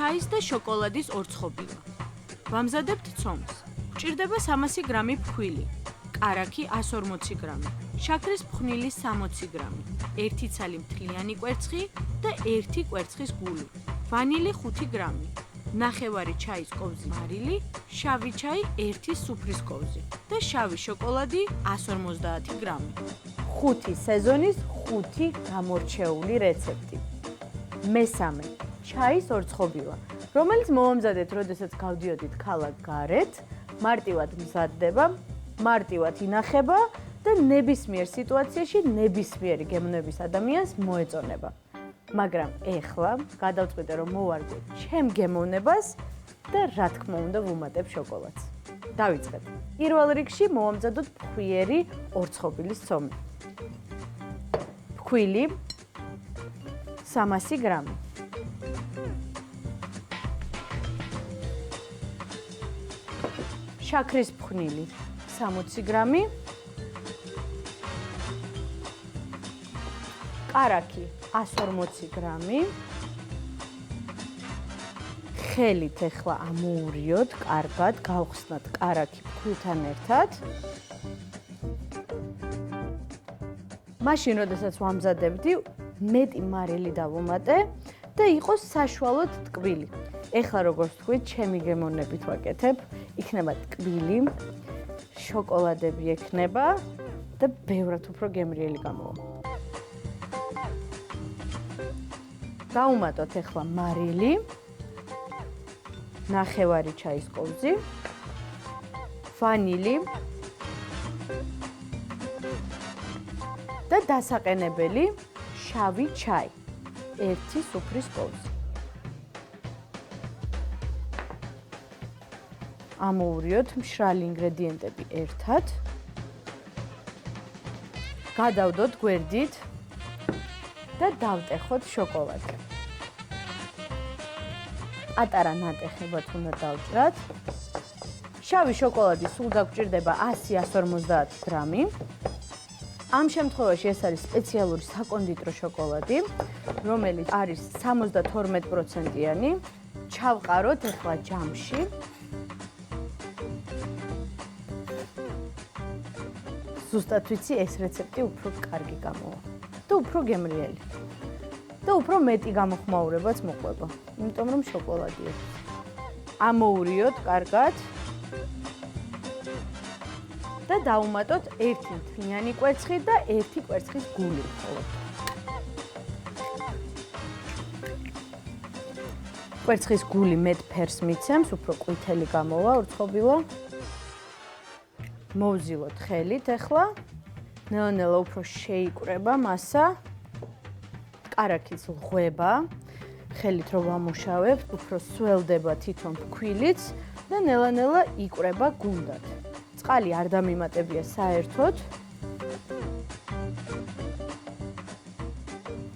ჩაის და შოკოლადის ორცხობილა. ვამზადებთ ცომს. გვჭირდება 300 გრამი ფქვილი, კარაქი 140 გრამი, შაქრის ფხვნილი 60 გრამი, 1 ცალი მთლიანი კვერცხი და 1 კვერცხის გული, ვანილი 5 გრამი, ნახევარი ჩაის კოვზი მარილი, შავი ჩაი 1 სუფრის კოვზი და შავი შოკოლადი 150 გრამი. 5 სეზონის 5 გამორჩეული რეცეპტი. მესამე, ჩაის ორცხობილა, რომელიც მოვამზადეთ, როდესაც გავდიოდით ქალაქ გარეთ, მარტივად მზადდება, მარტივად ინახება და ნებისმიერ სიტუაციაში ნებისმიერი გემოვნების ადამიანს მოეწონება. მაგრამ ეხლა გადავწყვიტე, რომ მოვარგო ჩემ გემოვნებას და რა თქმა უნდა ვუმატებ შოკოლადს. დავიწყეთ. პირველ რიგში მოვამზადოთ ფხვიერი ორცხობილის ცომი. ფქვილი 300 გრამი. შაქრის ფხვნილი 60 გრამი. კარაქი 140 გრამი. ხელით ახლა ამოურიოთ, კარგად გავხსნათ კარაქი ფქვილთან ერთად. მაშინ, როდესაც ვამზადებდი, მეტი მარილი დავუმატე და იყოს საშუალოდ ტკბილი. ეხლა როგორც თქვით, ჩემი გემოვნებით ვაკეთებ, იქნება ტკბილი, შოკოლადები ექნება და ბევრად უფრო გემრიელი გამოვა. დავუმატოთ ახლა მარილი, ნახევარი ჩაის კოვზი, ვანილი და დასაყენებელი შავი ჩაი, 1 სუფრის კოვზი. ამოურიოთ მშრალი ინგრედიენტები ერთად. გადავდოთ გვერდით და დავტეხოთ შოკოლადი. პატარა ნატეხებად უნდა დავჭრათ. შავი შოკოლადი სულ დაგვჭირდება 100-150 გრამი. ამ შემთხვევაში ეს არის სპეციალური საკონდიტრო შოკოლადი, რომელიც არის 72%-იანი. ჩავყაროთ ახლა ჯამში. ზუსტად ვიცი, ეს რეცეპტი უფრო კარგი გამოვა და უფრო გემრიელი და უფრო მეტი გამოხმაურებაც მოყვება, იმიტომ რომ შოკოლადია. ამოურიოთ კარგად და დავუმატოთ 1 მთლიანი კვერცხი და 1 კვერცხის გული მხოლოდ. კვერცხის გული მეტ ფერს მიცემს, უფრო ყვითელი გამოვა ორცხობილა. მოვზილოთ ხელით ახლა, ნელა-ნელა უფრო შეიკვრება მასა, კარაქიც ღვება, ხელით რო ვამუშავებთ, უფრო სველდება თითონ ფქვილიც და ნელა-ნელა იკვრება გუნდად. წყალი არ დამიმატებია საერთოდ.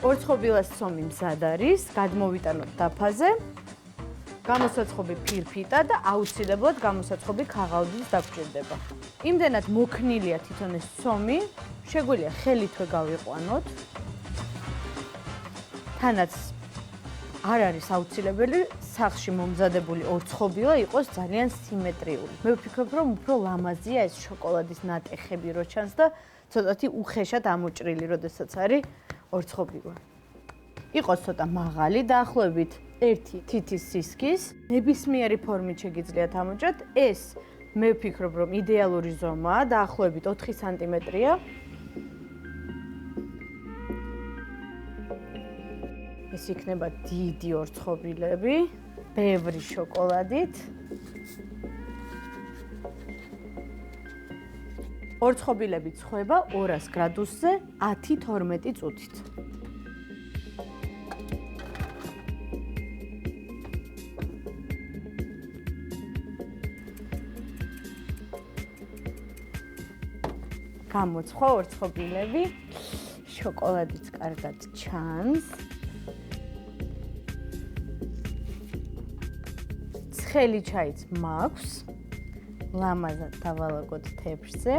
ორცხობილას ცომი მზად არის, გადმოვიტანოთ დაფაზე. გამოსაცხობი ფირფიტა და აუცილებლად გამოსაცხობი ქაღალდის დაგვჭირდება. იმდენად მოქნილია თვითონ ეს ცომი, შეგვიძლია ხელითვე გავიყვანოთ. თანაც არ არის აუცილებელი სახლში მომზადებული ორცხობილა იყოს ძალიან სიმეტრიული. მე ვფიქრობ, რომ უფრო ლამაზია ეს შოკოლადის ნატეხები რო ჩანს და ცოტათი უხეშად ამოჭრილი, როდესაც არის ორცხობილა. იყოს ცოტა მაღალი, დაახლოებით 1 თითის სისქის, ნებისმიერი ფორმით შეგიძლიათ ამოჭრათ. ეს მე ვფიქრობ, რომ იდეალური ზომაა, დაახლოებით 4 სანტიმეტრია. ეს იქნება დიდი ორცხობილები, ბევრი შოკოლადით. ორცხობილები ცხება 200 გრადუსზე 10-12 წუთით. გამოცხვა ორცხობილები, შოკოლადიც კარგად ჩანს. ცხელი ჩაიც მაქვს, ლამაზად დავალაგოთ თეფშზე.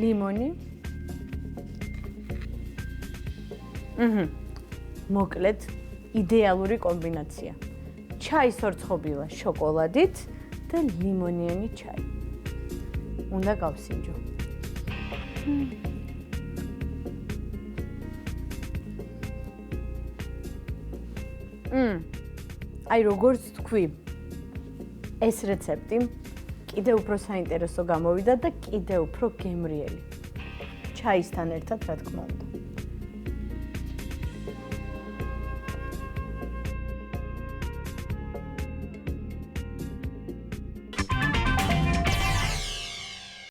ლიმონი. მოკლედ იდეალური კომბინაცია. ჩაის ორცხობილა შოკოლადით და ლიმონიანი ჩაი. უნდა გავსინჯო. აი როგორც თქვი, ეს რეცეპტი კიდევ უფრო საინტერესო გამოვიდა და კიდევ უფრო გემრიელი. ჩაისთან ერთად, რა თქმა უნდა.